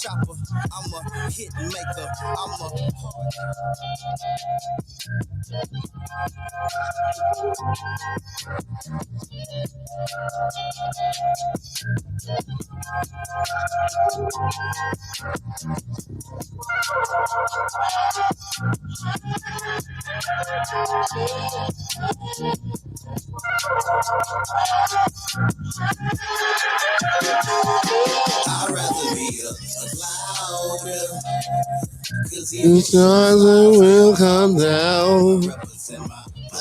chopper. I'm a hit maker. I'm a I'd rather be a cloud. Cause the stars will come down.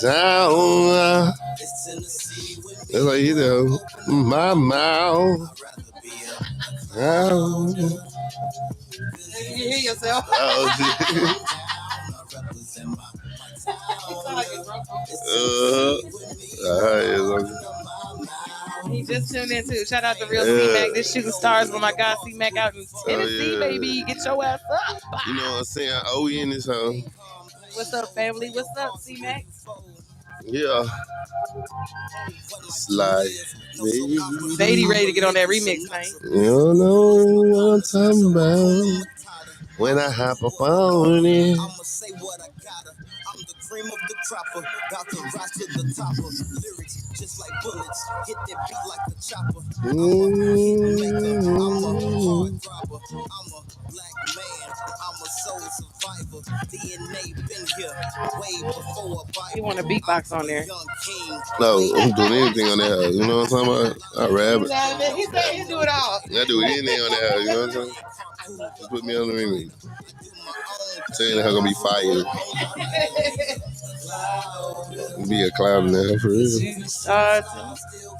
Down. That's like you know, my mouth. Down. You hear yourself? He just tuned in too. Shout out to Real C-Mac. This shooting stars with my guy C-Mac out in Tennessee, baby. Get your ass up. You know what I'm saying? Oh, we in this home. What's up, family? What's up, C-Mac? Yeah. Slide. Sadie ready to get on that remix, man. You don't know what I'm talking about. When I hop up on it. I'ma say what I gotta. I'm the cream of the cropper. About to rise to the top of lyrics, just like bullets. Hit that beat like a chopper. I'm a hard dropper. I'm a black man. I'm a soul survivor. DNA been here way before a Bible. He want a beatbox on there. No, I'm doing anything on that house. You know what I'm talking about? I rap. He said he do it all. I do anything on that house. You know what I'm saying? Just put me on the remix. Saying that gonna be fire. Be a cloud now for real.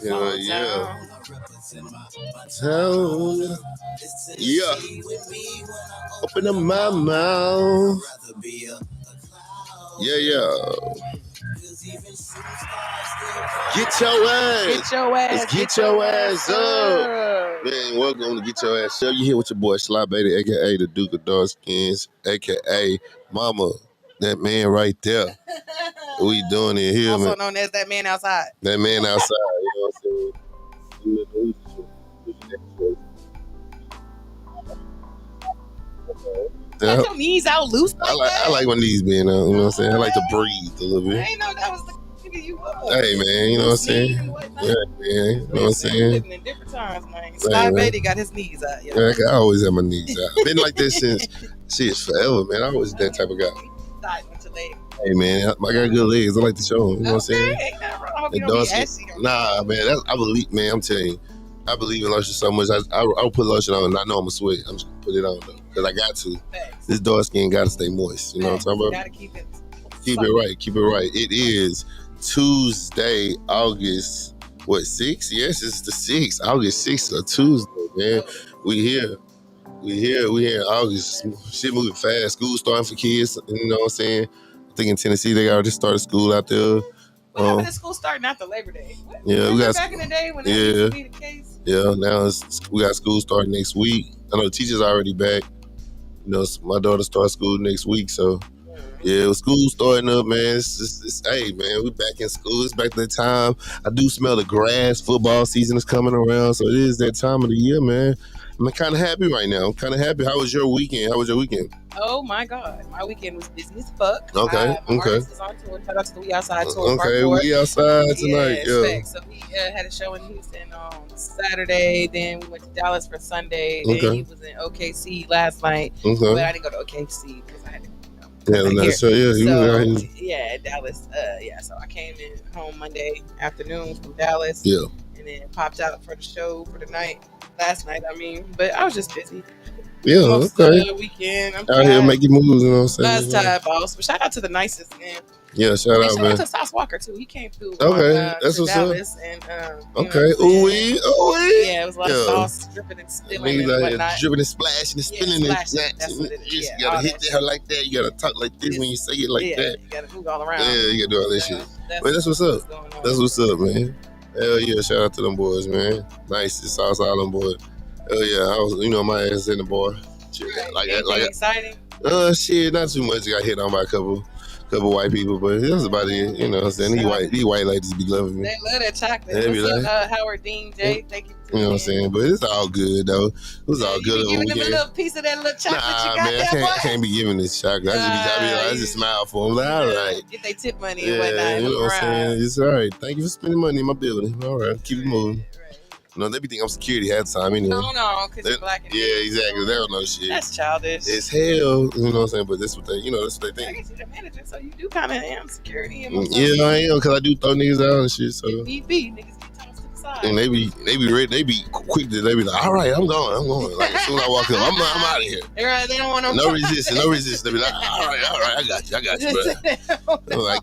Yeah. Yeah. Open up my mouth. Yeah. Get your ass. Let's get your ass up. Man, welcome to Get Your Ass Show. You here with your boy Sly Baby, a.k.a. the Duke of Dark Skins, a.k.a. Mama. That man right there. What we doing in here, also man? known as that man outside. That man outside, you know what I'm saying? Got your knees out loose like that? I like my knees being out, you know what I'm saying? I like to breathe a little bit. I ain't know that was the you up. Hey, man, you know what I'm saying? Yeah, man, you know what I'm saying? Living in different times, man. Sly Baby got his knees out. Yeah, I always have my knees out. Been like this since, shit, forever, man. I was that type of guy. Hey, man, I got good legs. I like to show them, you know what I'm saying? I hope you don't be ashy. Nah, man, I believe, man, I'm telling you. I believe in lotion so much. I'll put lotion on and I know I'm going to sweat. I'm just going to put it on, though, because I got to. Thanks. This dark skin got to stay moist. You know what I'm talking about? You got to Keep it right. It is Tuesday, August, 6th? Yes, it's the 6th. August 6th, a Tuesday, man. We here in August. Shit moving fast. School starting for kids, you know what I'm saying? I think in Tennessee, they already started school out there. What happened to school starting after Labor Day? Yeah, we got back in the day when that used to be the case. Yeah, now we got school starting next week. I know the teachers are already back. You know, my daughter starts school next week, so yeah, with school starting up, man. It's hey, man, we back in school. It's back to the time. I do smell the grass. Football season is coming around, so it is that time of the year, man. I'm kind of happy right now. I'm kind of happy. How was your weekend? Oh my God, my weekend was busy as fuck. Okay. Artist is on tour. Shout out to the We Outside tour. Okay, We Outside tonight. Yeah. So we had a show in Houston on Saturday. Then we went to Dallas for Sunday. Okay. Then he was in OKC last night. Okay. But I didn't go to OKC because I had to. Dallas. So I came in home Monday afternoon from Dallas. Yeah. And then popped out for the show for the night. Last night, but I was just busy. Yeah, most okay. Of the weekend, I'm out here making moves, you know what I'm saying? Last time, boss. But shout out to the nicest man. Yeah, shout out, man. Shout out to Sauce Walker too. He came through. Okay, that's what's Dallas up. And, okay, ooh wee. Yeah, it was a lot of sauce dripping and spilling and whatnot. Dripping and splashing and spilling and snatching. That's what it is. You gotta hit her like that. You gotta talk like this when you say it like that. You gotta move all around. Yeah, you gotta do all that shit. But that's what's up. That's what's up, man. Hell yeah, shout out to them boys, man. Nice, it's Sauce Island boys. Hell yeah, I was, my ass in the bar. Shit, like exciting? Shit, not too much. Got hit on by a couple couple white people, but that's about it. You know what I'm saying? These white ladies be loving me. They love that chocolate. They be What's like, up, Howard Dean J? Thank you for you know what I'm tuning in. saying? But it's all good though. It was all You good. be giving them a little piece of that little chocolate you got man, there, boy. I can't be giving this chocolate. I just smile for them. Like, all right. Get their tip money and whatnot. You know what I'm saying? It's all right. Thank you for spending money in my building. All right, keep it moving. No, they be thinking I'm security half the time anyway. No, because you're black and exactly. They don't know shit. That's childish. It's hell, you know what I'm saying? But that's what they think. I guess you're the manager, so you do kind of am security. And yeah, I am, because I do throw niggas out and shit. So if need be, niggas get tossed to the side. And they be ready. They be quick to. They be like, all right, I'm going. Like as soon as I walk up, I'm out of here. Right, they don't want no resistance. They be like, all right, I got you, bro. I'm like,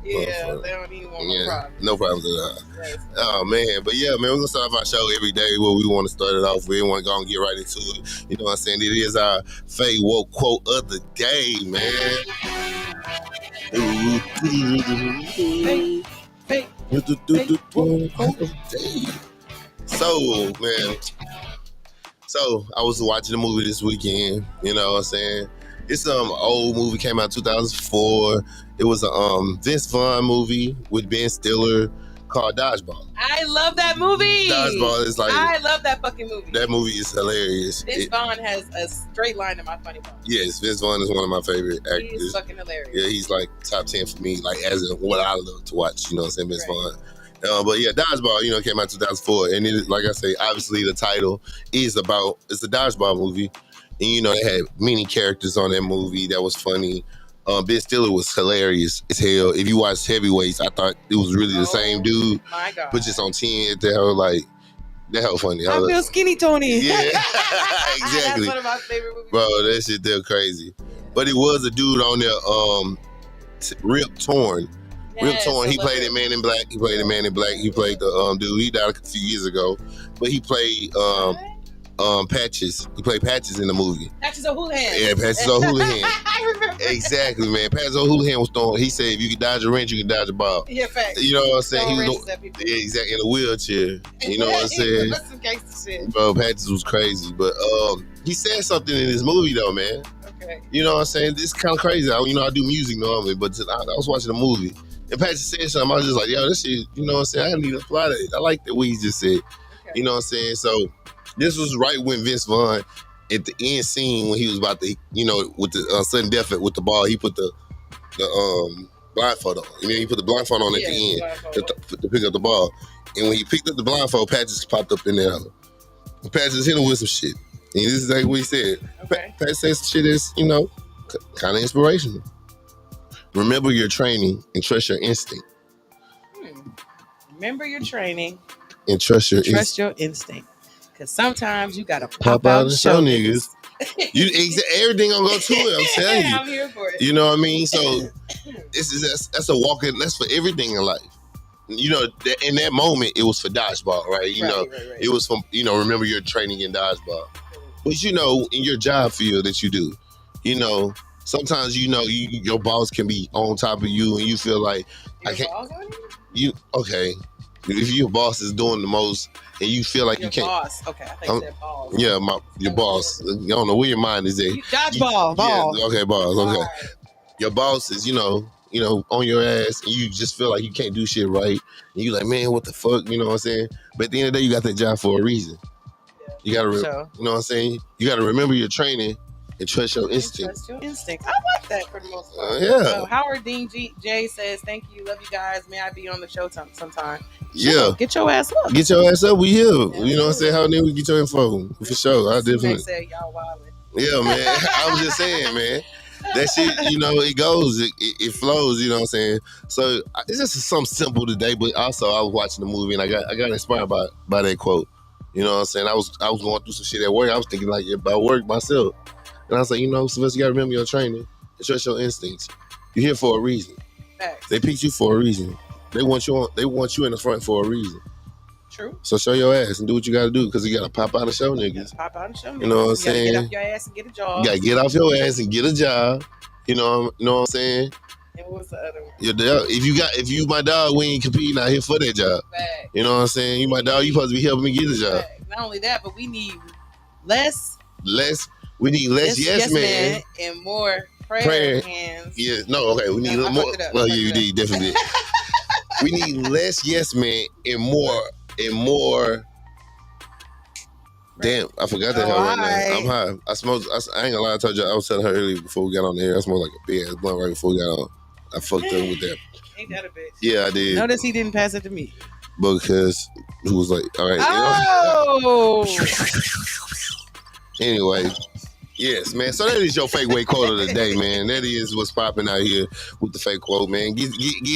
yeah, they don't even want no problems at all. Right. Oh man, but yeah, man, we're gonna start off our show every day where we want to start it off. We want to go and get right into it. You know what I'm saying? It is our Faye Woke quote of the day, man. So, man. So I was watching the movie this weekend. You know what I'm saying? It's old movie, came out 2004. It was a Vince Vaughn movie with Ben Stiller called Dodgeball. I love that movie. Dodgeball is like, I love that fucking movie. That movie is hilarious. Vince Vaughn has a straight line in my funny bone. Yes, Vince Vaughn is one of my favorite actors. He is fucking hilarious. Yeah, he's like top 10 for me, like as in what I love to watch. You know what I'm saying, Vince Vaughn. But yeah, Dodgeball, you know, came out 2004, and it, like I say, obviously the title is about, it's a dodgeball movie, and you know they had many characters on that movie that was funny. Ben Stiller was hilarious as hell. If you watch Heavyweights, I thought it was really the same dude, my God, but just on 10. That hell, like that hell funny. I feel skinny, Tony. Yeah, exactly. That's one of my favorite movies. Bro, that shit there crazy. But it was a dude on there, Rip Torn. Rip Torn, he played in Man in Black. He played the dude. He died a few years ago, but he played Patches. He played Patches in the movie. Patches O'Houlihan. Yeah, Patches O'Houlihan. I remember. Exactly, man. Patches O'Houlihan was throwing. He said, if you can dodge a wrench, you can dodge a ball. Yeah, facts. You know what I'm saying? He was exactly in a wheelchair. You know what I'm saying? That's some gangster shit. Bro, Patches was crazy, but he said something in this movie though, man. Okay. You know what I'm saying? This is kind of crazy. I do music normally, but I was watching a movie. And Patches said something, I was just like, yo, this shit, you know what I'm saying? I need to apply that. I like what he just said. Okay. You know what I'm saying? So this was right when Vince Vaughn, at the end scene, when he was about to, you know, with the sudden death with the ball, he put the blindfold on. And then he put the blindfold on at the end to pick up the ball. And when he picked up the blindfold, Patches popped up in there. Patches hit him with some shit. And this is like what he said. Okay. Patches said some shit that's, you know, kind of inspirational. Remember your training and trust your instinct. Remember your training and trust your instinct. Because sometimes you gotta pop out and show niggas. Everything gonna go to it. I'm telling you. I'm here for it. You know what I mean? So that's a walk in. That's for everything in life. You know, in that moment, it was for dodgeball, right? You know, it was from, you know, remember your training in dodgeball. But you know, in your job field that you do, you know, sometimes you know your boss can be on top of you, and you feel like I can't. Okay, if your boss is doing the most, and you feel like your you can't. Boss. Okay, I think that boss. Yeah, your boss. I don't know where your mind is at. Dodgeball. Ball. Yeah, okay, boss. Okay, right. Your boss is you know on your ass, and you just feel like you can't do shit right, and you like, man, what the fuck, you know what I'm saying? But at the end of the day, you got that job for a reason. Yeah. You gotta, you know what I'm saying? You gotta remember your training. And trust your instinct. Trust your instinct. I like that for the most part. Yeah. So Howard Dean J says, thank you, love you guys. May I be on the show sometime? Yeah. Get your ass up. Get your ass up. We here. Yeah, you know what I'm saying? How then we get your info for sure. I definitely. Say y'all wildin'. Yeah, man. I'm just saying, man. That shit, you know, it goes, it flows. You know what I'm saying? So it's just something simple today, but also I was watching the movie and I got inspired by that quote. You know what I'm saying? I was going through some shit at work. I was thinking like about work myself. And I was like, you know, Sylvester, you gotta remember your training and trust your instincts. You're here for a reason. Facts. They picked you for a reason. They want you in the front for a reason. True. So show your ass and do what you gotta do, because you gotta pop out and show niggas. Pop out and show niggas. You know what I'm saying? Get off your ass and get a job. You gotta get off your ass and get a job. You know what I'm saying? And what's the other one? If you my dog, we ain't competing out here for that job. Facts. You know what I'm saying? You my dog, you supposed to be helping me get a job. Facts. Not only that, but we need less. We need less yes man and more prayer hands. Yeah, no, okay. We need more. Well, yeah, you did, definitely did. We need less yes man and more. Damn, I forgot that hell right now. I'm high. I smoked. I ain't gonna lie. I told you I was telling her earlier before we got on the air. I smoked like a big ass blunt right before we got on. I fucked up with that. Ain't that a bitch? Yeah, I did. Notice he didn't pass it to me. Because he was like, all right. Oh. Anyway. Yes, man. So that is your fake weight quote of the day, man. That is what's popping out here with the fake quote, man. Get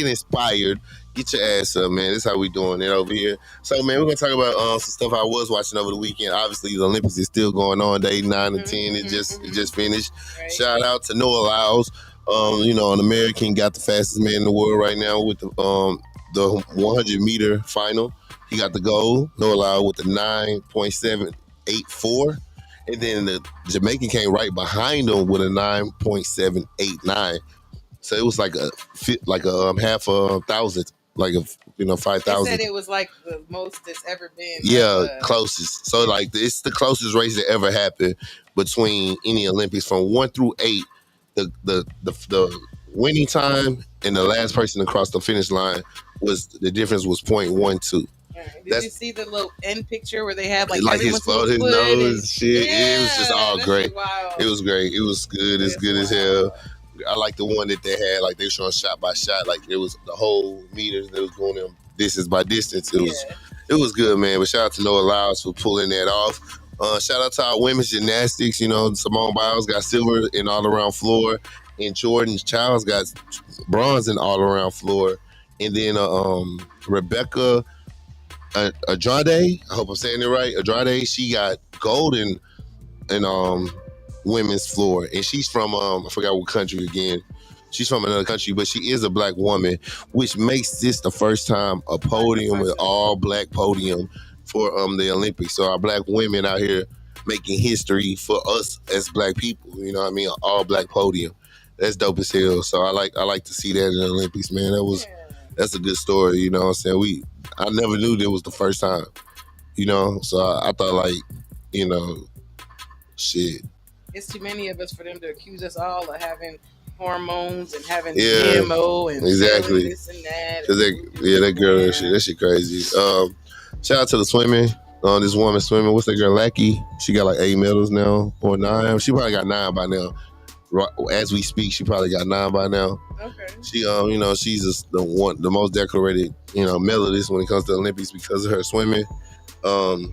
inspired. Get your ass up, man. That's how we doing it over here. So, man, we're going to talk about some stuff I was watching over the weekend. Obviously, the Olympics is still going on. Day 9 and 10. It just finished. Right. Shout out to Noah Lyles. An American got the fastest man in the world right now with the 100-meter final. He got the gold. Noah Lyles with the 9.784. And then the Jamaican came right behind him with a 9.789. So it was like a half a thousandth, like 5,000. They said it was like the most it's ever been. Yeah, closest. So like it's the closest race that ever happened between any Olympics from 1 through 8. The winning time and the last person to cross the finish line the difference was 0.12. Did you see the little end picture where they had like his nose and shit? Yeah, it was just all great. It was great. It was good. It's good as hell. I like the one that they had, like they were showing shot by shot, like it was the whole meters that was going them distance by distance. It was good, man. But shout out to Noah Lyles for pulling that off. Shout out to our women's gymnastics. Simone Biles got silver in all around floor, and Jordan Childs got bronze in all around floor, and then Rebecca Andrade, I hope I'm saying it right. Andrade, she got gold in women's floor, and she's from I forgot what country again. She's from another country, but she is a black woman, which makes this the first time a podium with all black podium for the Olympics. So our black women out here making history for us as black people. You know what I mean? All black podium. That's dope as hell. So I like to see that in the Olympics, man. That's a good story. You know what I'm saying? I never knew that was the first time, so I thought shit. It's too many of us for them to accuse us all of having hormones and having GMO and exactly this and that. That girl, that shit crazy. Shout out to the swimming. This woman swimming. What's that girl, Lackey? She got like 8 medals now or 9. She probably got 9 by now. As we speak, she probably got 9 by now. Okay. She, she's just the most decorated, medalist when it comes to the Olympics because of her swimming. I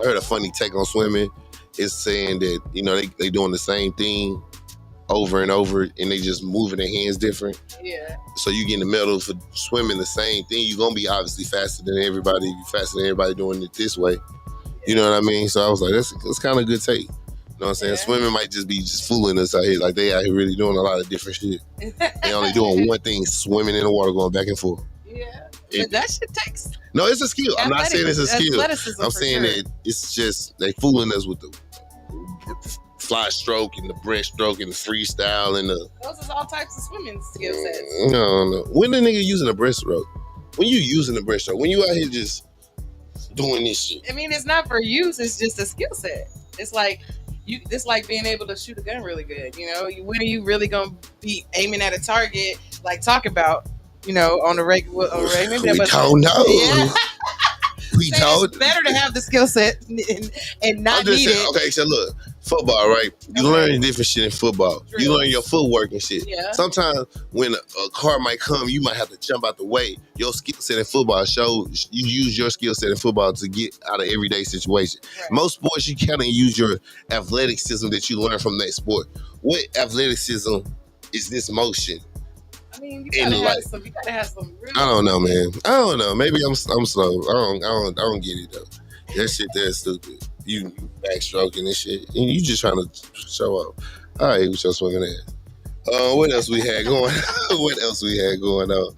heard a funny take on swimming. It's saying that they doing the same thing over and over, and they just moving their hands different. Yeah. So you getting the medal for swimming the same thing. You're gonna be obviously faster than everybody. You faster than everybody doing it this way. You know what I mean? So I was like, that's kind of a good take. You know what I'm saying? Yeah. Swimming might just be fooling us out here. Like they out here really doing a lot of different shit. They only doing one thing: swimming in the water, going back and forth. Yeah. But that shit takes. No, it's a skill. I'm not saying it's a skill. I'm saying that it's just they fooling us with the fly stroke and the breaststroke and the freestyle and the. Those is all types of swimming skill sets. No. When the nigga using a breaststroke? When you using a breaststroke? When you out here just doing this shit? I mean, it's not for use. It's just a skill set. It's like it's like being able to shoot a gun really good. When are you really gonna be aiming at a target? Like talk about. On the regular. We don't know. Yeah. We don't. It's better to have the skill set and not need it. Okay, so look, football, right? You learn different shit in football. True. You learn your footwork and shit. Yeah. Sometimes when a car might come, you might have to jump out the way. Your skill set in football shows you use your skill set in football to get out of everyday situation. Right. Most sports, you kind of use your athleticism that you learn from that sport. What athleticism is this motion? I mean, you gotta have some. Really I don't know, man. I don't know. Maybe I'm slow. I don't get it though. That shit there is stupid. You backstroking and shit, and you just trying to show up. All right, with your swimming ass. What else we had going? On?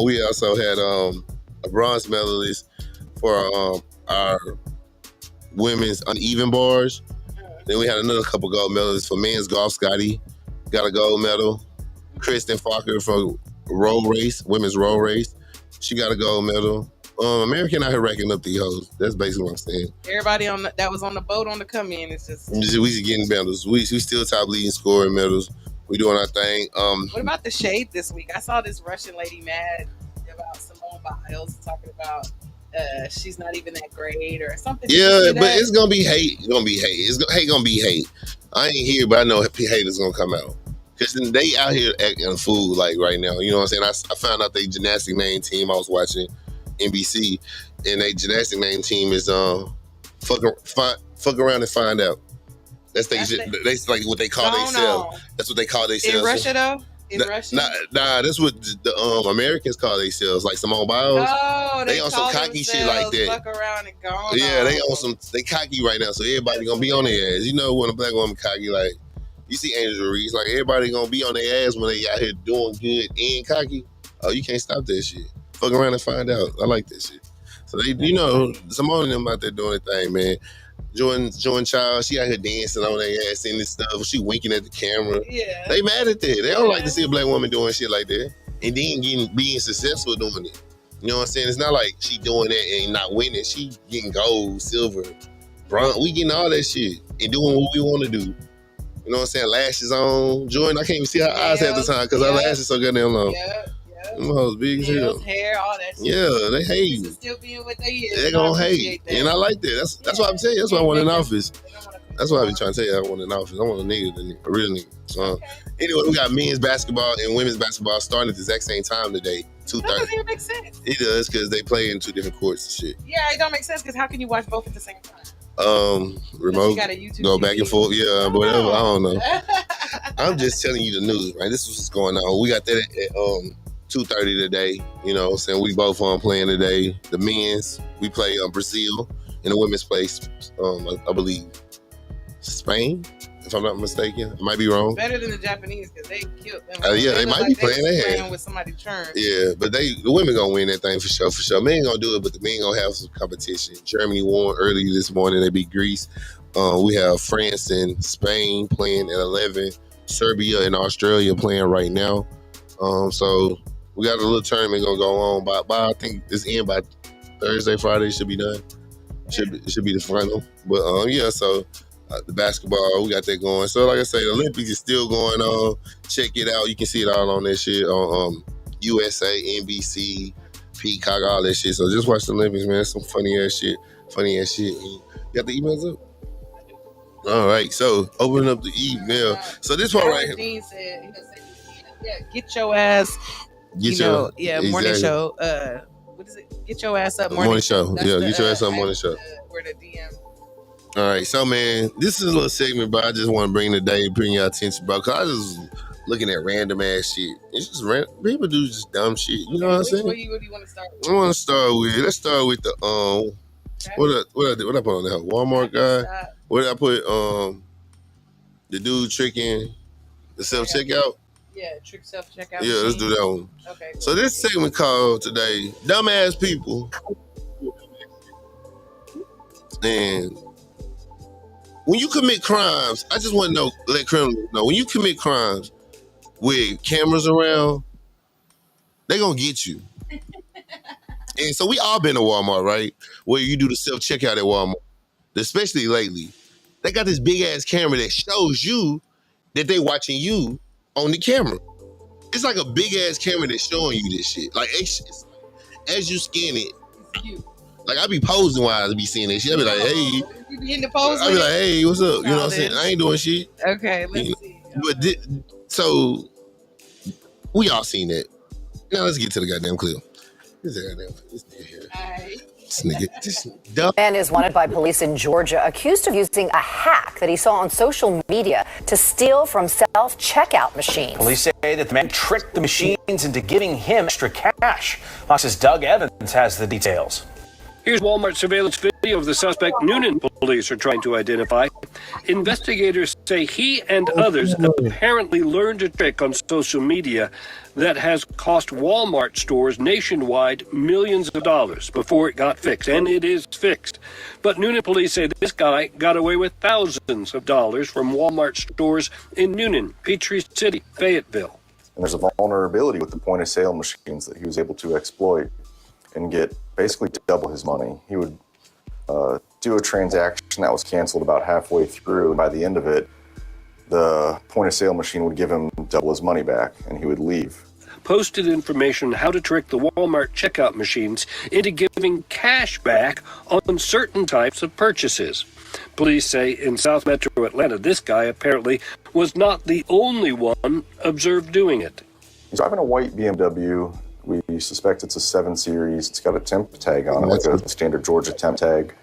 We also had a bronze medalist for our women's uneven bars. Then we had another couple gold medalists for men's golf. Scotty got a gold medal. Kristen Falker for women's roll race. She got a gold medal. American out here racking up these hoes. That's basically what I'm saying. Everybody that was on the boat on the come in is just. We just getting medals. We still top leading scoring medals. We doing our thing. What about the shade this week? I saw this Russian lady mad about Simone Biles talking about she's not even that great or something. Yeah, but it's gonna be hate. It's gonna be hate. Hate gonna be hate. I ain't here, but I know hate is gonna come out. Because they out here acting a fool like right now. You know what I'm saying? I found out they gymnastic main team. I was watching NBC, and they gymnastic main team is fuck around and find out. That's like what they call themselves. That's what they call themselves. In Russia though? In Russia? Nah, that's what the Americans call themselves, like Simone Biles. Oh, they on some cocky shit like that. Fuck around and go. Yeah, they on some. They cocky right now, so everybody gonna be on their ass. You know when a black woman cocky, like you see Angel Reese, like everybody gonna be on their ass when they out here doing good and cocky. Oh, you can't stop that shit. Fuck around and find out. I like that shit. So they, Simone and them out there doing their thing, man. Jordan Child, she out here dancing on their ass and this stuff. She winking at the camera. Yeah. They mad at that. They don't like to see a black woman doing shit like that. And then being successful doing it. You know what I'm saying? It's not like she doing that and not winning. She getting gold, silver, bronze. We getting all that shit and doing what we want to do. You know what I'm saying? Lashes on. Jordan, I can't even see her eyes half the time because her lashes so goddamn long. Yeah. Them hoes big as hell. Hair, all that shit. Yeah, they hate you. Still being what they is. They're gonna hate. And I like that. That's why I'm telling you. That's why I want in office. That's why I be trying to tell you I want in office. I want a nigga, a real nigga. So anyway, we got men's basketball and women's basketball starting at the exact same time today. 2:30. That doesn't even make sense. It does because they play in two different courts and shit. Yeah, it don't make sense because how can you watch both at the same time? Remote, go back and forth, yeah, but whatever. I don't know. I'm just telling you the news, right? This is what's going on. We got that at 2:30 today. You know, saying we both on playing today. The men's we play Brazil, and the women's play I believe Spain, if I'm not mistaken. I might be wrong. Better than the Japanese because they killed them. Yeah, they might be playing their hand with somebody turn. Yeah, but the women gonna win that thing for sure. For sure, men gonna do it, but the men gonna have some competition. Germany won early this morning. They beat Greece. We have France and Spain playing at 11. Serbia and Australia playing right now. So we got a little tournament gonna go on by I think this end by Thursday, Friday should be done. It should be the final. But yeah, so the basketball, we got that going. So like I say, the Olympics is still going on. Check it out. You can see it all on that shit on USA, NBC, Peacock, all that shit. So just watch the Olympics, man. Some funny ass shit. You got the emails up? All right, so open up the email. So this one right here. Dean said, Getcho Azz. Morning show. What is it? Get Your Ass Up morning show. Get Your Ass Up morning show. Where the DM. All right, so man, this is a little segment, but I just want to bring your attention, bro. Cause I just looking at random ass shit. It's just random. People do just dumb shit. You know what I'm saying? What do you want to start with? Let's start with the what I put on that Walmart guy. What did I put? The dude tricking the self checkout. Yeah, trick self checkout. Yeah, let's do that one. Okay. Cool. So this segment called today "Dumbass People," and when you commit crimes, I just want to let criminals know when you commit crimes with cameras around, they gonna get you. And so we all been to Walmart, right? Where you do the self checkout at Walmart, especially lately. They got this big ass camera that shows you that they watching you on the camera. It's like a big ass camera that's showing you this shit. Like it's, as you scan it, like I be posing while I be seeing that shit. I be like, hey, you be in the pose. I be like, hey, what's up? You know what I'm saying? I ain't doing shit. Okay, let's see. But so we all seen that. Now let's get to the goddamn clip. This nigga here. This dumb man is wanted by police in Georgia, accused of using a hack that he saw on social media to steal from self-checkout machines. Police say that the man tricked the machines into giving him extra cash. Fox's Doug Evans has the details. Here's Walmart surveillance video of the suspect Noonan police are trying to identify. Investigators say he and others apparently learned a trick on social media that has cost Walmart stores nationwide millions of dollars before it got fixed, and it is fixed. But Noonan police say this guy got away with thousands of dollars from Walmart stores in Noonan, Peachtree City, Fayetteville. And there's a vulnerability with the point-of-sale machines that he was able to exploit. and get basically double his money. He would do a transaction that was canceled about halfway through, and by the end of it, the point-of-sale machine would give him double his money back, and he would leave. Posted information how to trick the Walmart checkout machines into giving cash back on certain types of purchases. Police say in South Metro Atlanta, this guy apparently was not the only one observed doing it. He's driving a white BMW. We suspect it's a 7 Series. It's got a temp tag on it, like a standard Georgia temp tag,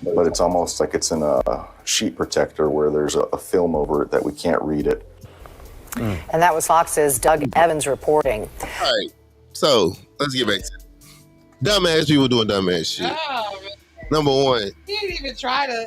but it's almost like it's in a sheet protector where there's a film over it that we can't read it. And that was Fox's Doug Evans reporting. All right, so let's get back to it. Dumbass people doing dumbass shit. Oh, man. Number one, He didn't even try to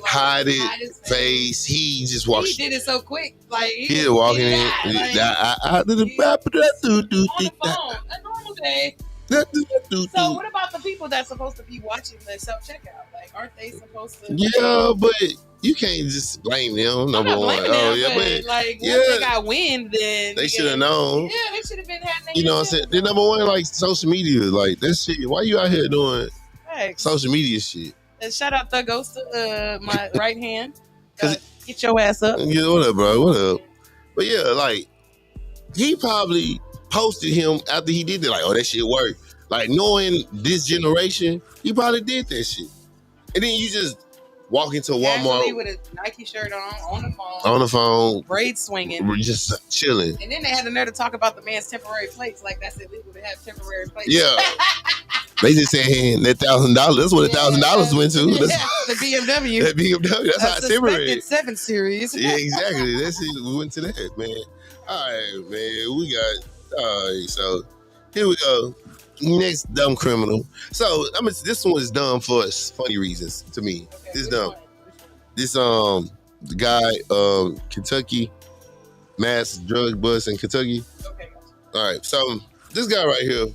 hide his it, face. He just walked. He did it so quick. Like He just walking in. on the phone. A normal day. So what about the people that's supposed to be watching the self-checkout? Like, aren't they supposed to? Yeah, but you can't just blame them. Number one. Oh yeah, but like, yeah, once they got wind, then they should have known. Yeah, they should have been having. You know what I'm saying? Then number one, like social media, like that shit. Why you out here doing social media shit? And shout out the ghost, my right hand. Get your ass up. Yeah, what up, bro? What up? But yeah, like he probably posted him after he did it. Like, oh, that shit worked. Like knowing this generation, he probably did that shit. And then you just walk into Walmart with a Nike shirt on the phone, braids swinging, just chilling. And then they had the nerve to talk about the man's temporary plates, like that's illegal to have temporary plates. Yeah, they just saying that $1,000. That's what $1,000 went to. That's the BMW. That BMW. That's how temporary. 7 Series. Yeah, exactly. That's it. We went to that, man. All right, man. We got. All right, so here we go. Next dumb criminal. So I mean, this one is dumb for funny reasons to me. Okay, this dumb. This the guy Kentucky mass drug bust in Kentucky. Okay. All right. So this guy right here.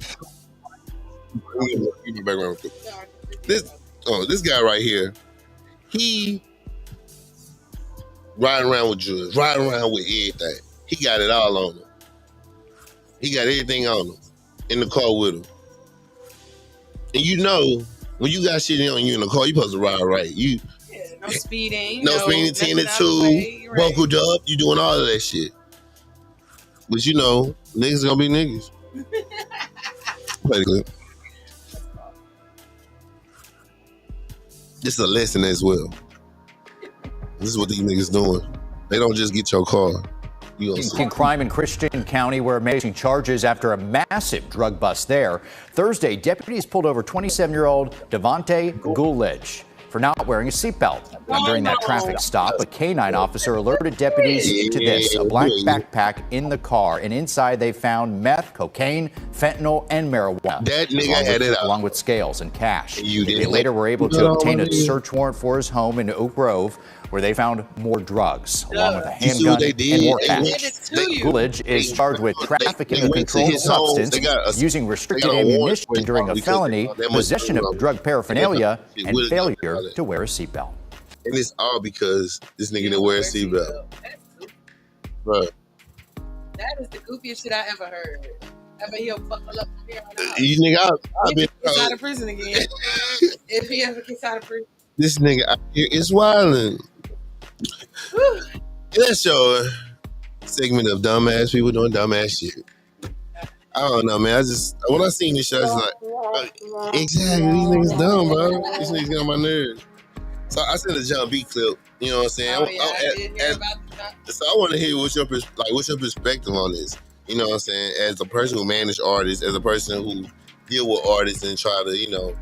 This guy right here. He riding around with drugs, riding around with everything. He got it all on him. He got everything on him. In the car with him. And you know, when you got shit on you in the car, you supposed to ride right. No speeding. No speeding, 10 and 2, buckled up, you doing all of that shit. But you know, niggas gonna be niggas. This is a lesson as well. This is what these niggas doing. They don't just get your car. Crime in Christian County, where facing charges after a massive drug bust there. Thursday, deputies pulled over 27-year-old Devontae Guledge for not wearing a seatbelt. During that traffic stop, a canine officer alerted deputies to this, a black backpack in the car, and inside they found meth, cocaine, fentanyl, and marijuana. That nigga had it out. Along with scales and cash. They later were able to obtain a search warrant for his home in Oak Grove, where they found more drugs, along with a handgun and more cash. Coolidge is charged with trafficking a controlled substance, using restricted ammunition during a felony, possession of drug paraphernalia, and failure to wear a seatbelt. And it's all because this nigga didn't wear a seatbelt. Right. That is the goofiest shit I ever heard. Ever he'll buckle up from here on out. You nigga, I've been out of prison again. If he ever gets out of prison. This nigga out here is wilding. That's your segment of dumbass people doing dumbass shit. I don't know, man. When I seen this shit, I was like, exactly, these niggas dumb, bro. These niggas get on my nerves. So I sent a John B clip, you know what I'm saying? So I want to hear what's your perspective on this. You know what I'm saying? As a person who manage artists, as a person who deal with artists and try to, you know,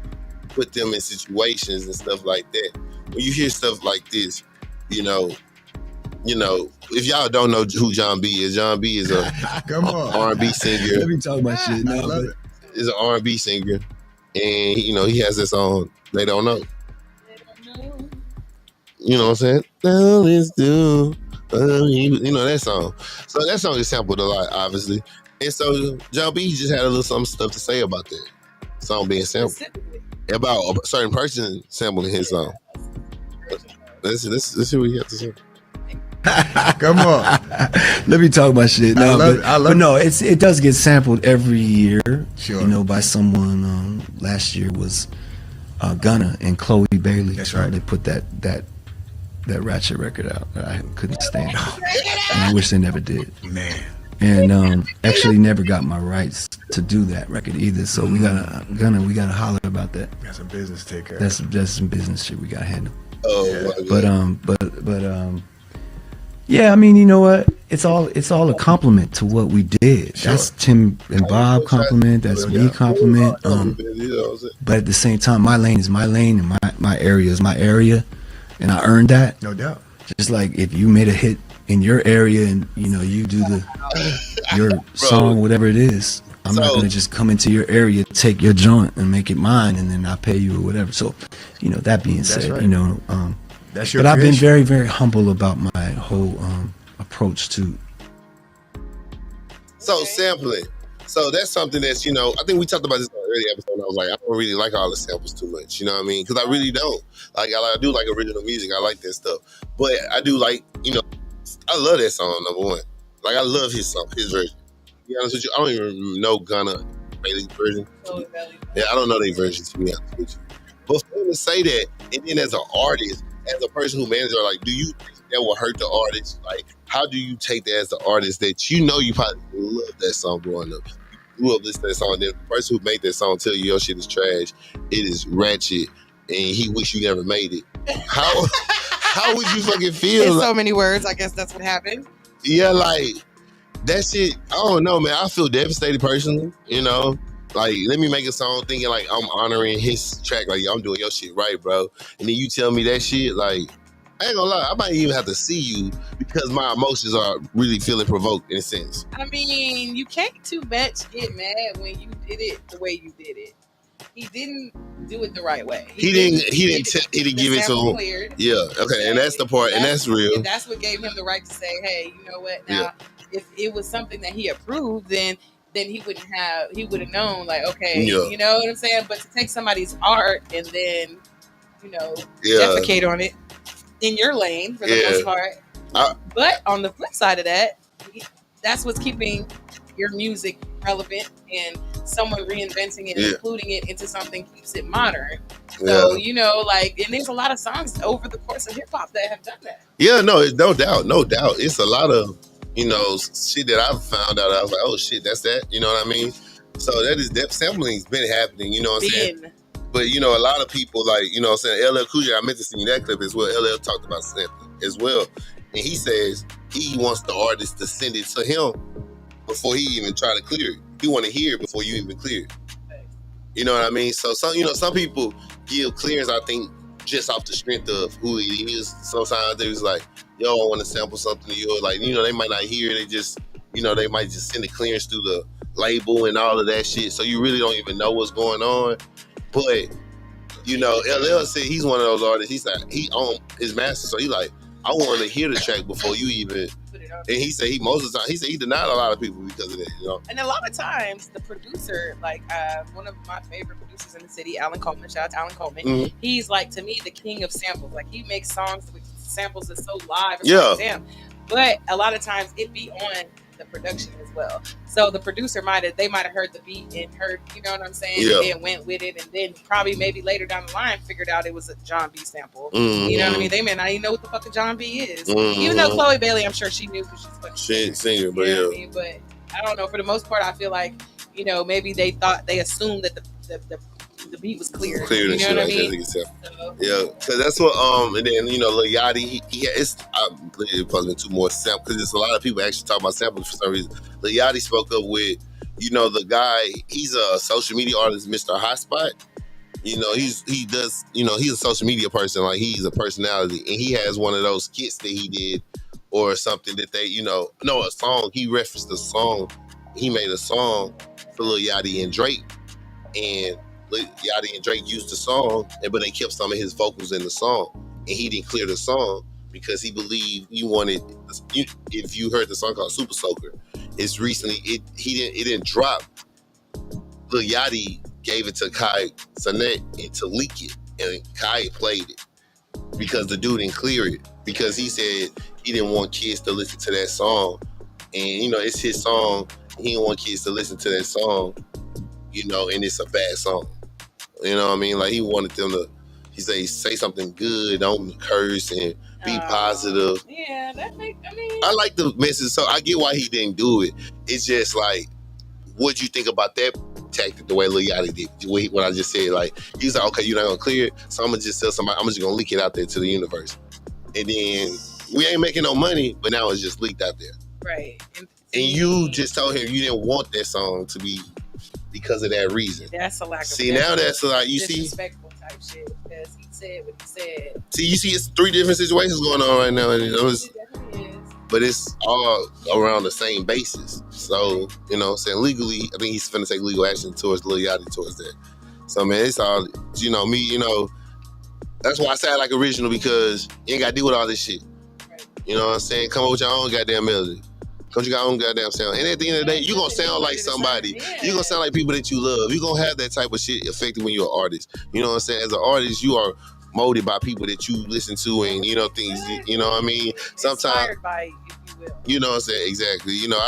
put them in situations and stuff like that. When you hear stuff like this, you know, if y'all don't know who John B is a R&B singer. Let me talk about shit. No, I love it. Is an R&B singer, and you know he has this song. They don't know. You know what I'm saying? Now let's do. You know that song. So that song is sampled a lot, obviously. And so John B just had a little some stuff to say about that song being sampled, about a certain person sampling his song. Let's see what he has to say. Come on. Let me talk my shit. No, I love but no, it does get sampled every year. Sure. You know, by someone. Last year was Gunna and Chloe Bailey. That's right. They put that Ratchet record out. I couldn't stand it. And I wish they never did. Man. And actually never got my rights to do that record either. So we gotta holler about that. Got some business to take care of. That's some business shit we gotta handle. Oh, But yeah, I mean, you know what? It's all a compliment to what we did. Sure. That's Tim and Bob compliment. That's me compliment. But at the same time, my lane is my lane, and my area is my area, and I earned that. No doubt. Just like if you made a hit in your area and you do your song, whatever it is, I'm not gonna just come into your area, take your joint, and make it mine, and then I pay you or whatever. So, that being said, right. That's your but I've been creation. very, very humble about my whole approach to. So sampling. So that's something that's, I think we talked about this in an earlier episode. And I was like, I don't really like all the samples too much. You know what I mean? Because I really don't. Like, I do like original music. I like that stuff. But I do like, I love that song, number one. Like, I love his song, his version. To be honest with you, I don't even know Gunna Bailey's version. Yeah, I don't know their version, to be honest with you. But for him to say that, and then as an artist, as a person who manages, like, do you think that will hurt the artist? Like, how do you take that as the artist that you probably love that song growing up? You grew up listening to that song, then the person who made that song tell you your shit is trash, it is ratchet, and he wish you never made it. How would you fucking feel? In so many words, I guess that's what happened. Yeah, like, that shit, I don't know, man. I feel devastated personally, Like, let me make a song thinking like I'm honoring his track, like, I'm doing your shit right, bro. And then you tell me that shit, like, I ain't gonna lie, I might even have to see you because my emotions are really feeling provoked in a sense. I mean, you can't too much get mad when you did it the way you did it. He didn't do it the right way. He didn't give it to him. Cleared. Yeah, okay, and that's the part, and that's real. And that's what gave him the right to say, hey, you know what? Now, if it was something that he approved, then he would have known, like, okay, you know what I'm saying? But to take somebody's art and then, defecate on it in your lane for the most part. But on the flip side of that, that's what's keeping your music relevant, and someone reinventing it and including it into something keeps it modern. So, and there's a lot of songs over the course of hip hop that have done that. Yeah, no doubt. It's a lot of, shit that I've found out. I was like, oh shit, that's that. You know what I mean? So that sampling's been happening, you know what I'm saying? But, a lot of people, like, you know what I'm saying, LL Cool J, I meant to see that clip as well. LL talked about sampling as well. And he says he wants the artist to send it to him before he even try to clear it. He want to hear it before you even clear it. You know what I mean? So some people give clearance, I think, just off the strength of who he is. Sometimes they was like, yo, I want to sample something to you. Like, they might not hear it. They just, they might just send the clearance through the label and all of that shit. So you really don't even know what's going on. But, LL said he's one of those artists. He's like, he owned his master. So he like, I want to hear the track before you even. And he said most of the time, he denied a lot of people because of that, And a lot of times the producer, like one of my favorite producers in the city, Alan Coleman, shout out to Alan Coleman, he's like, to me, the king of samples. Like, he makes songs with samples that's so live. It's like, damn. But a lot of times it be on the production as well. So the producer might have heard the beat and heard, you know what I'm saying? And then went with it, and then probably maybe later down the line figured out it was a John B sample. You know what I mean? They may not even know what the fuck a John B is. Even though Chloe Bailey, I'm sure she knew because she's fucking singer, but what I mean? But I don't know. For the most part, I feel like, maybe they assumed that the beat was clear. You know what I mean? Yeah, because that's what and then Lil Yachty, it's it probably been two more samples because there's a lot of people actually talk about samples for some reason. Lil Yachty spoke up with the guy. He's a social media artist, Mr. Hotspot. He's a social media person. Like, he's a personality, and he has one of those skits that he did or something that they a song. He referenced a song. He made a song for Lil Yachty and Drake, and Yachty and Drake used the song, but they kept some of his vocals in the song, and he didn't clear the song because he believed you wanted. If you heard the song called Super Soaker, it's recently it didn't drop. Lil Yachty gave it to Kai Cenat and to leak it, and Kai played it because the dude didn't clear it. because he said he didn't want kids to listen to that song, and you know it's his song. He didn't want kids to listen to that song, you know, and it's a bad song. You know what I mean? Like he wanted them to, he say something good, don't curse and be positive. Yeah, that make. I mean, I like the message, so I get why he didn't do it. It's just like, what'd you think about that tactic? The way Lil Yachty did, what I just said, like he was like, okay, you're not gonna clear it, so I'm gonna just tell somebody, I'm just gonna leak it out there to the universe, and then we ain't making no money, but now it's just leaked out there. Right. And you just told him you didn't want that song to be because of that reason. That's a lack of. See, now that's like, you see, disrespectful type shit because he said what he said. See, you see, it's 3 different situations going on right now, and but it's all around the same basis. So, you know, saying legally, I think he's finna take legal action towards Lil Yachty towards that. So, man, it's all, you know, me, you know, that's why I say I like original, because you ain't got to deal with all this shit. You know what I'm saying? Come up with your own goddamn melody. Come with your own goddamn sound. And at the end of the day, you're going to sound like somebody. You're going to sound like people that you love. You're going to have that type of shit affected when you're an artist. You know what I'm saying? As an artist, you are molded by people that you listen to, and, you know, things, you know what I mean? Sometimes, inspired by, if you will. You know what I'm saying? Exactly. You know,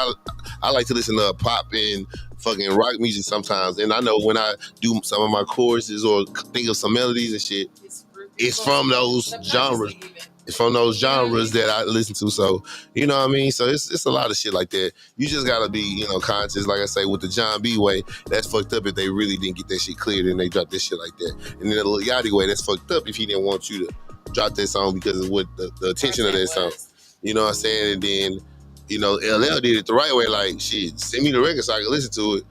I like to listen to pop and fucking rock music sometimes. And I know when I do some of my choruses or think of some melodies and shit, it's from those genres. It's from those genres that I listen to. So, you know what I mean? So it's a lot of shit like that. You just gotta be, you know, conscious. Like I say, with the John B way, that's fucked up if they really didn't get that shit cleared and they dropped this shit like that. And then the Lil Yachty way, that's fucked up if he didn't want you to drop that song because of what the attention of that song. You know what I'm saying? And then, you know, LL did it the right way. Like, shit, send me the record so I can listen to it.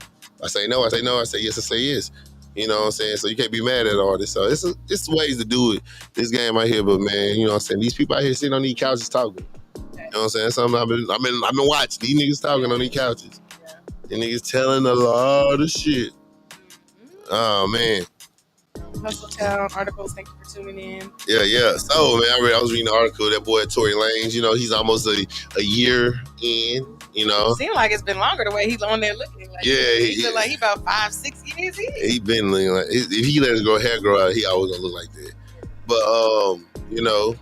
I say no, I say no, I say yes, I say yes. You know what I'm saying? So you can't be mad at artists. So it's ways to do it, this game out here. But man, you know what I'm saying? These people out here sitting on these couches talking. You know what I'm saying? That's something I've been watching. These niggas talking on these couches. And niggas telling a lot of shit. Oh man. Hustle Town articles. Thank you for tuning in. Yeah. So man, I was reading the article. That boy Tory Lanez, you know, he's almost a year in. You know, seems like it's been longer the way he's on there looking. Like, he look like he about 5-6 years in. He been looking like, if he let his hair grow out, he always gonna look like that. But you know,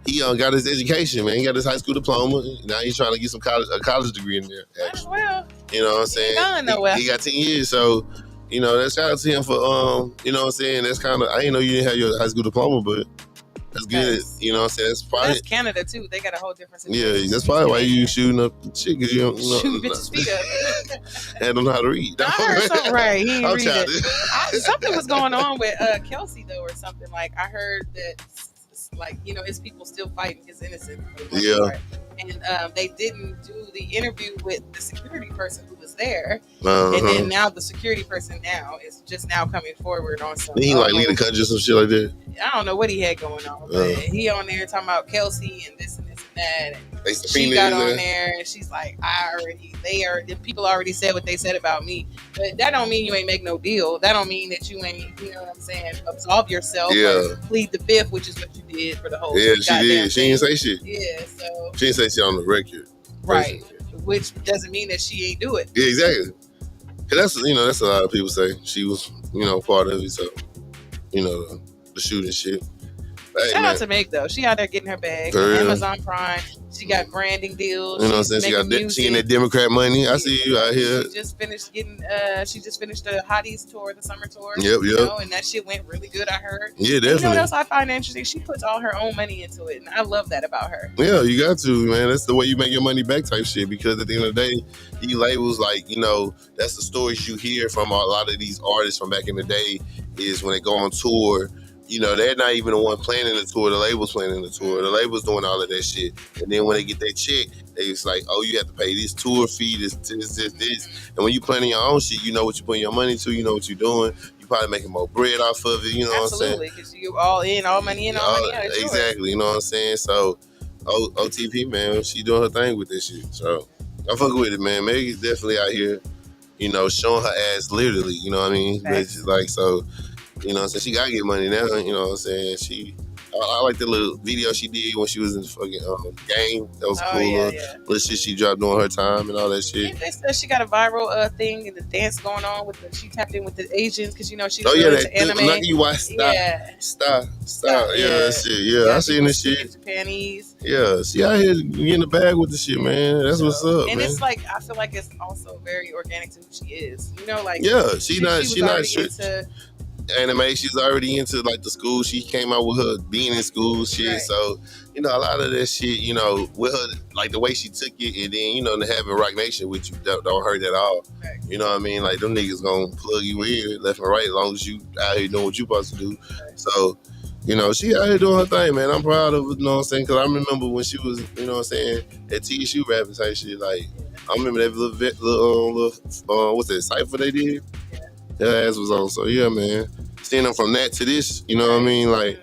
he got his education, man. He got his high school diploma. Now he's trying to get a college degree in there. Actually, well, you know what I'm saying? Going nowhere. He got 10 years, so you know, that's shout out to him for you know what I'm saying. That's kind of, I didn't know you didn't have your high school diploma, but. That's good. You know what I'm saying? That's probably. That's Canada too. They got a whole different situation. Yeah, that's probably why you shooting up the shit, because you don't know. Shooting bitches' feet up. And don't know how to read. I heard something right. He didn't read it. Something was going on with Kelsey though, or something. Like I heard that, like, you know, his people still fighting his innocence. Yeah. And they didn't do the interview with the security person who was there. Uh-huh. And then now the security person now is just now coming forward on some. He like leave the country or some shit like that. I don't know what he had going on, but he on there talking about Kelsey and this and this and that. And she got on there and she's like, the people already said what they said about me. But that don't mean you ain't make no deal. That don't mean that you ain't, you know what I'm saying, absolve yourself or plead the fifth, which is what you did for the whole she did. She didn't say shit. Yeah, so she didn't say shit on the record. Right. Which doesn't mean that she ain't do it. Yeah, exactly. Cause that's a lot of people say she was, you know, part of it. So, you know, the shooting shit. Hey, shout out to Meg though. She out there getting her bag. Amazon Prime. She got branding deals. You know what I'm saying? She getting that Democrat money. I see you out here. She just finished the Hotties tour, the summer tour. Yep. You know, and that shit went really good, I heard. Yeah, definitely. And you know what else I find interesting? She puts all her own money into it, and I love that about her. Yeah, you got to, man. That's the way you make your money back type shit, because at the end of the day, these labels, like, you know, that's the stories you hear from a lot of these artists from back in the day, is when they go on tour, you know, they're not even the one planning the tour. The label's planning the tour. The label's doing all of that shit. And then when they get their check, it's like, oh, you have to pay this tour fee, this. And when you planning your own shit, you know what you're putting your money to. You know what you're doing. You probably making more bread off of it. You know what I'm saying? Absolutely, because you all in, all money in, all money out. Exactly. You know what I'm saying? So, OTP, man, she doing her thing with this shit. So, I fuck with it, man. Meg is definitely out here, you know, showing her ass literally. You know what I mean? Like, so. You know what I'm saying? She gotta get money now, you know what I'm saying? I like the little video she did when she was in the fucking game. That was cool. Little shit she dropped during her time and all that shit. They said she got a viral thing and the dance going on with she tapped in with the Asians because you know she's that anime. Lucky White Star. That shit. Yeah, I seen this shit. Japanese. Yeah, she out here getting the bag with the shit, man. That's what's up, and man. it's like I feel like it's also very organic to who she is. You know, like she not shit. Anime, she's already into like the school. She came out with her being in school shit. Right. So, you know, a lot of that shit, you know, with her, like the way she took it, and then, you know, having Rock Nation with you don't hurt at all. Right. You know what I mean? Like them niggas gonna plug you in left and right as long as you out here doing what you supposed to do. Right. So, you know, she out here doing her thing, man. I'm proud of her, you know what I'm saying? Because I remember when she was, you know what I'm saying, at TSU rapping type shit. Like, I remember that little what's that, cypher they did? Their ass was on. So, yeah, man. Seeing them from that to this, you know what I mean? Like,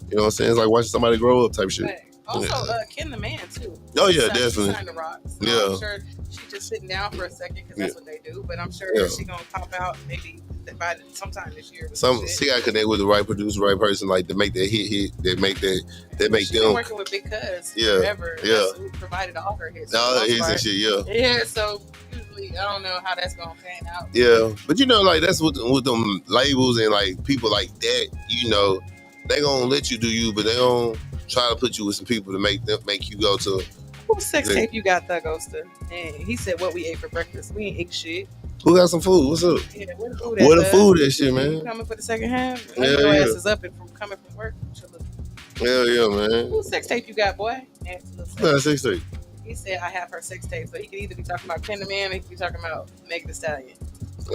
you know what I'm saying? It's like watching somebody grow up type shit. Right. Also, Ken the Man, too. Oh, yeah, definitely. Signed to rock. So yeah. I'm sure she's just sitting down for a second because that's what they do. But I'm sure she's going to pop out maybe by sometime this year. She got to connect with the right producer, right person, like to make that hit. That make them. She's been working with Big Cuz forever. Yeah. That's who provided all her hits. All her hits and shit, Yeah, so usually I don't know how that's going to pan out. Yeah, but you know, like that's with them labels and like people like that, you know, they gonna let you do you, but they gonna try to put you with some people to make you go to. Whose sex tape you got, Thug Oster? And he said, "What we ate for breakfast? We ain't ate shit." Who got some food? What's up? Yeah, where the food that shit, man? Coming for the second half? Your ass is up and coming from work. Hell yeah, man. Whose sex tape you got, boy? Got sex tape. He said, I have her sex tape. So he could either be talking about Ken the Man or he could be talking about Megan Thee Stallion.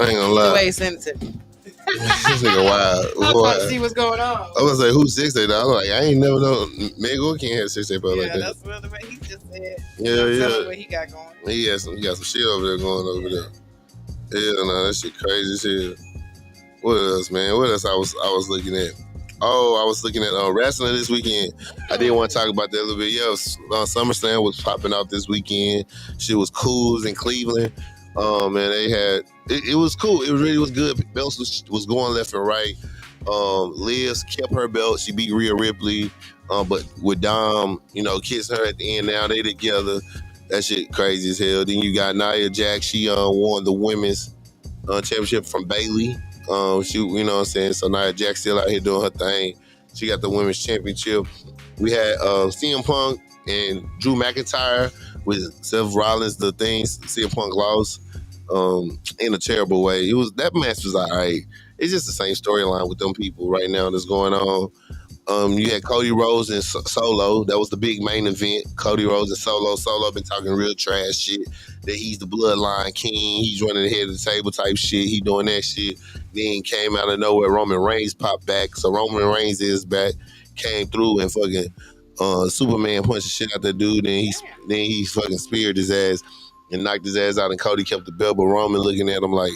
I ain't gonna lie. The way he sent it to me. This nigga wild. I'm trying to see what's going on. I was like, who's sex tape? I was like, I ain't never known Megan or Ken had sex tape like that. Yeah, that's the way he just said. Yeah. What he got going. He got some shit over there going over there. Yeah, no, that shit crazy as hell. What else, man? What else I was looking at? Oh, I was looking at wrestling this weekend. I did want to talk about that a little bit. Yeah, SummerSlam was popping out this weekend. Shit was cool in Cleveland. And they had it was cool. It really was good. Belts was going left and right. Liz kept her belt. She beat Rhea Ripley. But with Dom, you know, kissing her at the end. Now they together. That shit crazy as hell. Then you got Nia Jax. She won the women's championship from Bayley. She, you know what I'm saying? So Nia Jax still out here doing her thing. She got the women's championship. We had CM Punk and Drew McIntyre with Seth Rollins. The things CM Punk lost in a terrible way. That match was all right. It's just the same storyline with them people right now that's going on. You had Cody Rhodes and Solo. That was the big main event. Cody Rhodes and Solo. Solo been talking real trash shit. That he's the bloodline king. He's running the head of the table type shit. He doing that shit. Then came out of nowhere. Roman Reigns popped back. So Roman Reigns is back. Came through and fucking Superman punched the shit out that dude. Then he fucking speared his ass and knocked his ass out. And Cody kept the belt. But Roman looking at him like,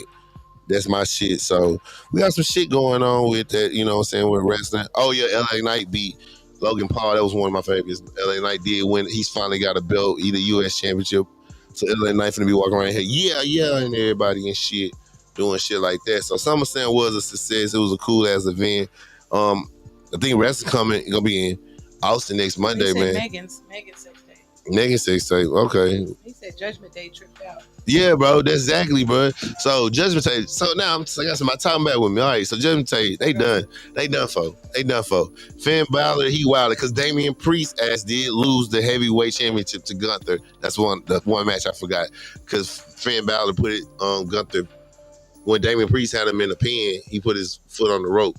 that's my shit. So we got some shit going on with that, you know what I'm saying, with wrestling. Oh yeah, LA Knight beat Logan Paul. That was one of my favorites. LA Knight did win. He's finally got a belt, either US championship. So LA Knight finna be walking around here, yeah, and everybody and shit, doing shit like that. So SummerSlam was a success. It was a cool ass event. I think wrestling gonna be in Austin next Monday, man. Megan's sex tape. Megan's sex tape, okay. He said Judgment Day tripped out. Yeah, bro, that's exactly, bro. So Judgment Day. So now I got somebody talking back with me. All right, so Judgment Day, they done for. Finn Balor, he wilded because Damian Priest did lose the heavyweight championship to Gunther. That's the one match I forgot because Finn Balor put it on Gunther when Damian Priest had him in the pen. He put his foot on the rope,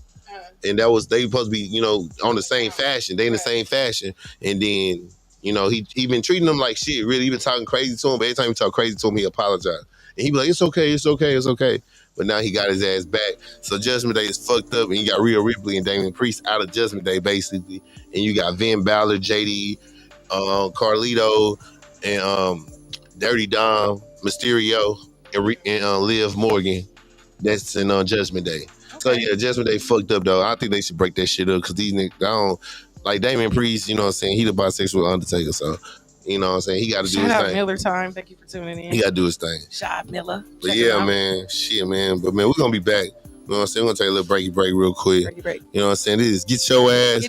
and they supposed to be, you know, on the same fashion. They in the same fashion, and then, you know, he been treating them like shit, really. He been talking crazy to him, but every time he talk crazy to him, he apologized. And he be like, it's okay. But now he got his ass back. So Judgment Day is fucked up, and you got Rhea Ripley and Damian Priest out of Judgment Day, basically. And you got Finn Balor, JD, Carlito, and Dirty Dom, Mysterio, and Liv Morgan. That's in Judgment Day. Okay. So yeah, Judgment Day fucked up, though. I think they should break that shit up, because these niggas, like Damian Priest, you know what I'm saying? He the bisexual Undertaker, so, you know what I'm saying? He got to do his thing. Shout out Miller time. Thank you for tuning in. He got to do his thing. Shout out Miller. But yeah, man. Shit, man. But, man, we're going to be back. You know what I'm saying? We're going to take a little break real quick. Break. You know what I'm saying? This is Get Your Ass.